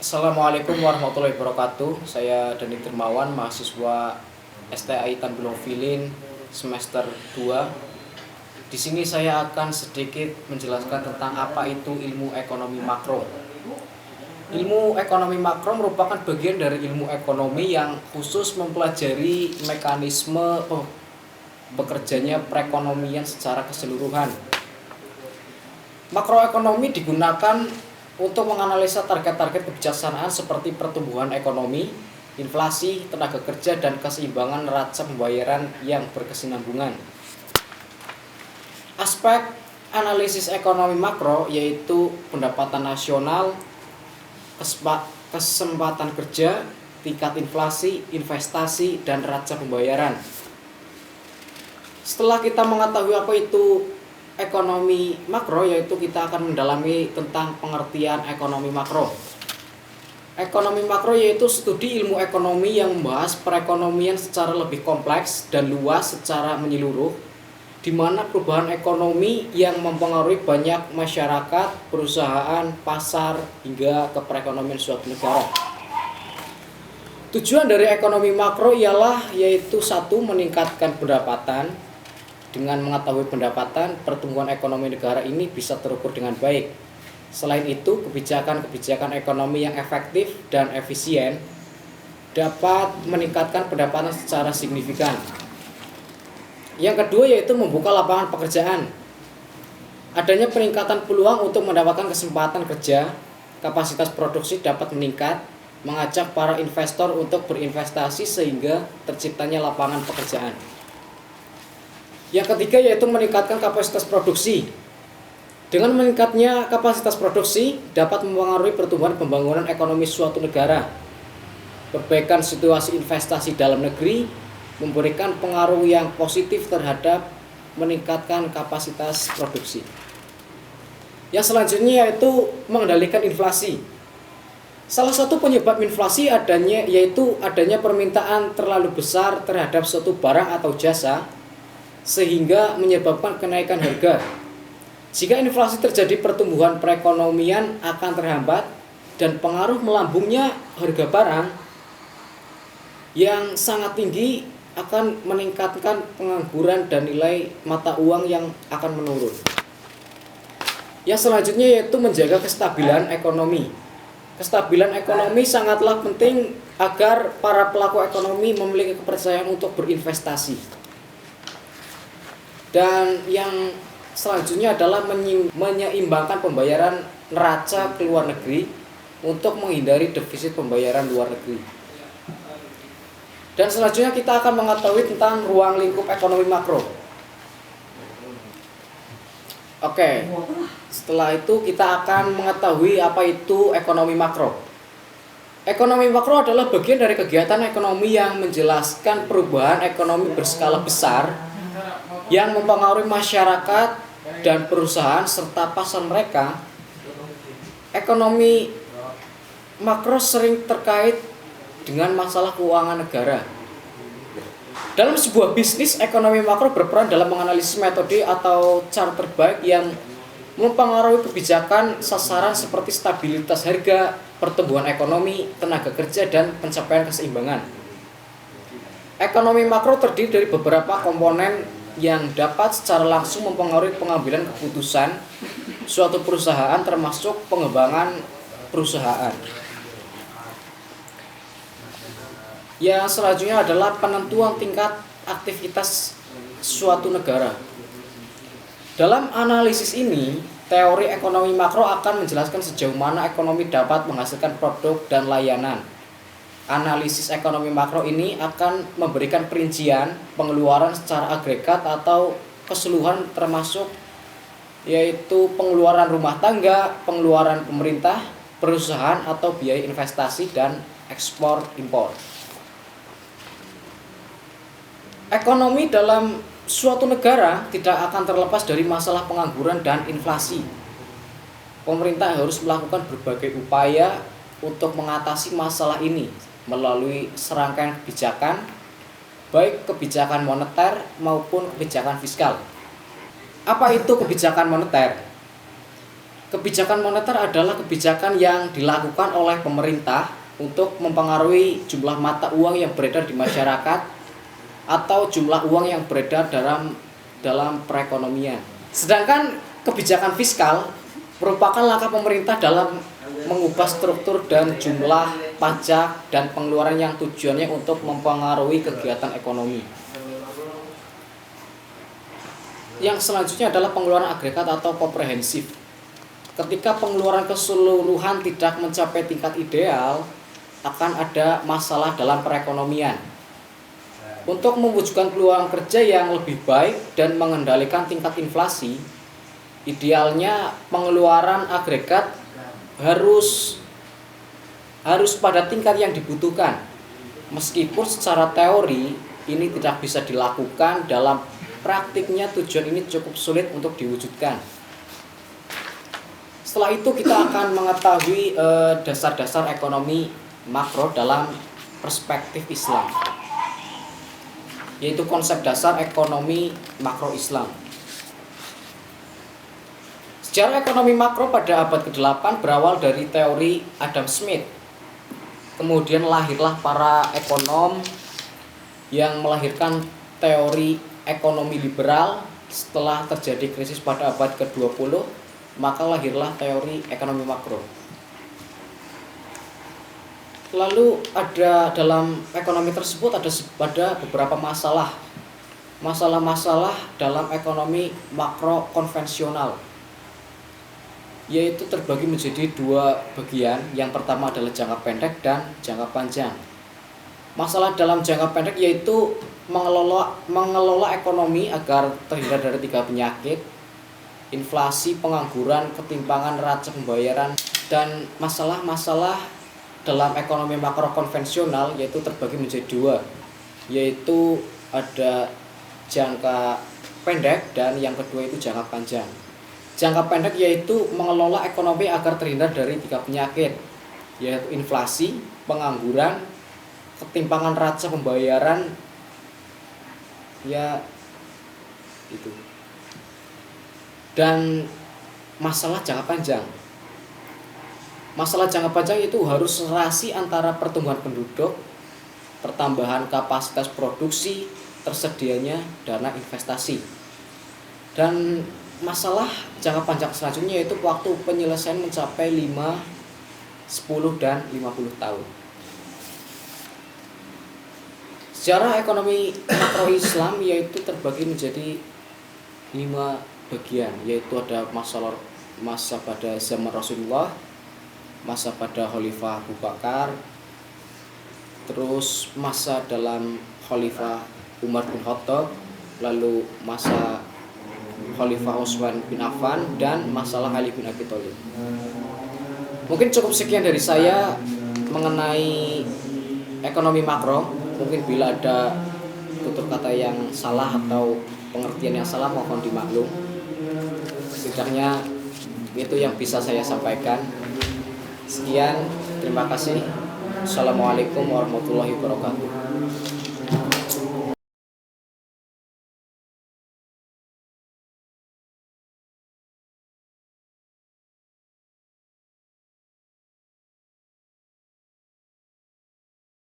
Assalamualaikum warahmatullahi wabarakatuh. Saya Dani Dermawan, mahasiswa STAI Tanjung Filin semester 2. Di sini saya akan sedikit menjelaskan tentang apa itu ilmu ekonomi makro. Ilmu ekonomi makro merupakan bagian dari ilmu ekonomi yang khusus mempelajari mekanisme bekerjanya perekonomian secara keseluruhan. Makroekonomi digunakan untuk menganalisa target-target kebijaksanaan seperti pertumbuhan ekonomi, inflasi, tenaga kerja, dan keseimbangan neraca pembayaran yang berkesinambungan. Aspek analisis ekonomi makro yaitu pendapatan nasional, kesempatan kerja, tingkat inflasi, investasi, dan neraca pembayaran. Setelah kita mengetahui apa itu ekonomi makro, yaitu kita akan mendalami tentang pengertian ekonomi makro. Ekonomi makro yaitu studi ilmu ekonomi yang membahas perekonomian secara lebih kompleks dan luas secara menyeluruh, di mana perubahan ekonomi yang mempengaruhi banyak masyarakat, perusahaan, pasar, hingga ke perekonomian suatu negara. Tujuan dari ekonomi makro yaitu satu, meningkatkan pendapatan. Dengan mengetahui pendapatan, pertumbuhan ekonomi negara ini bisa terukur dengan baik. Selain itu, kebijakan-kebijakan ekonomi yang efektif dan efisien dapat meningkatkan pendapatan secara signifikan. Yang kedua yaitu membuka lapangan pekerjaan. Adanya peningkatan peluang untuk mendapatkan kesempatan kerja, kapasitas produksi dapat meningkat, mengajak para investor untuk berinvestasi sehingga terciptanya lapangan pekerjaan. Yang ketiga yaitu meningkatkan kapasitas produksi. Dengan meningkatnya kapasitas produksi dapat mempengaruhi pertumbuhan pembangunan ekonomi suatu negara. Perbaikan situasi investasi dalam negeri memberikan pengaruh yang positif terhadap meningkatkan kapasitas produksi. Yang selanjutnya yaitu mengendalikan inflasi. Salah satu penyebab inflasi yaitu adanya permintaan terlalu besar terhadap suatu barang atau jasa, sehingga menyebabkan kenaikan harga. Jika inflasi terjadi, pertumbuhan perekonomian akan terhambat dan pengaruh melambungnya harga barang yang sangat tinggi akan meningkatkan pengangguran dan nilai mata uang yang akan menurun. Yang selanjutnya yaitu menjaga kestabilan ekonomi. Kestabilan ekonomi sangatlah penting agar para pelaku ekonomi memiliki kepercayaan untuk berinvestasi. Dan yang selanjutnya adalah menyeimbangkan pembayaran neraca ke luar negeri untuk menghindari defisit pembayaran luar negeri. Dan selanjutnya kita akan mengetahui tentang ruang lingkup ekonomi makro. Oke, setelah itu kita akan mengetahui apa itu ekonomi makro. Ekonomi makro adalah bagian dari kegiatan ekonomi yang menjelaskan perubahan ekonomi berskala besar yang mempengaruhi masyarakat dan perusahaan serta pasar mereka. Ekonomi makro sering terkait dengan masalah keuangan negara. Dalam sebuah bisnis, ekonomi makro berperan dalam menganalisis metode atau cara terbaik yang mempengaruhi kebijakan sasaran seperti stabilitas harga, pertumbuhan ekonomi, tenaga kerja, dan pencapaian keseimbangan. Ekonomi makro terdiri dari beberapa komponen yang dapat secara langsung mempengaruhi pengambilan keputusan suatu perusahaan, termasuk pengembangan perusahaan. Yang selanjutnya adalah penentuan tingkat aktivitas suatu negara. Dalam analisis ini, teori ekonomi makro akan menjelaskan sejauh mana ekonomi dapat menghasilkan produk dan layanan. Analisis ekonomi makro ini akan memberikan perincian pengeluaran secara agregat atau keseluruhan, termasuk yaitu pengeluaran rumah tangga, pengeluaran pemerintah, perusahaan atau biaya investasi dan ekspor impor. Ekonomi dalam suatu negara tidak akan terlepas dari masalah pengangguran dan inflasi. Pemerintah harus melakukan berbagai upaya untuk mengatasi masalah ini melalui serangkaian kebijakan, baik kebijakan moneter maupun kebijakan fiskal. Apa itu kebijakan moneter? Kebijakan moneter adalah kebijakan yang dilakukan oleh pemerintah untuk mempengaruhi jumlah mata uang yang beredar di masyarakat atau jumlah uang yang beredar dalam perekonomian. Sedangkan kebijakan fiskal merupakan langkah pemerintah dalam mengubah struktur dan jumlah pajak dan pengeluaran yang tujuannya untuk mempengaruhi kegiatan ekonomi. Yang selanjutnya adalah pengeluaran agregat atau komprehensif. Ketika pengeluaran keseluruhan tidak mencapai tingkat ideal, akan ada masalah dalam perekonomian. Untuk mewujudkan peluang kerja yang lebih baik dan mengendalikan tingkat inflasi, idealnya pengeluaran agregat harus pada tingkat yang dibutuhkan. Meskipun secara teori ini tidak bisa dilakukan, dalam praktiknya tujuan ini cukup sulit untuk diwujudkan. Setelah itu kita akan mengetahui dasar-dasar ekonomi makro dalam perspektif Islam, yaitu konsep dasar ekonomi makro Islam. Sejarah ekonomi makro pada abad ke-8 berawal dari teori Adam Smith. Kemudian lahirlah para ekonom yang melahirkan teori ekonomi liberal. Setelah terjadi krisis pada abad ke-20, maka lahirlah teori ekonomi makro. Lalu ada dalam ekonomi tersebut ada beberapa masalah dalam ekonomi makro konvensional, yaitu terbagi menjadi dua bagian. Yang pertama adalah jangka pendek dan jangka panjang. Masalah dalam jangka pendek yaitu mengelola ekonomi agar terhindar dari 3 penyakit: inflasi, pengangguran, ketimpangan neraca pembayaran. Dan masalah-masalah dalam ekonomi makro konvensional yaitu terbagi menjadi 2, yaitu ada jangka pendek dan yang kedua itu jangka panjang. Jangka pendek yaitu mengelola ekonomi agar terhindar dari 3 penyakit, yaitu inflasi, pengangguran, ketimpangan neraca pembayaran, ya itu. Dan masalah jangka panjang itu harus relasi antara pertumbuhan penduduk, pertambahan kapasitas produksi, tersedianya dana investasi. Dan masalah jangka panjang selanjutnya yaitu waktu penyelesaian mencapai 5, 10, dan 50 tahun. Sejarah ekonomi makro Islam yaitu terbagi menjadi 5 bagian, yaitu ada masa pada zaman Rasulullah, masa pada Khalifah Abu Bakar, terus masa dalam Khalifah Umar bin Khattab, lalu masa Khalifah Utsman bin Affan, dan masalah Ali bin Abi Thalib. Mungkin cukup sekian dari saya mengenai ekonomi makro. Mungkin bila ada tutur kata yang salah atau pengertian yang salah mohon dimaklum. Setidaknya itu yang bisa saya sampaikan. Sekian, terima kasih. Assalamualaikum warahmatullahi wabarakatuh.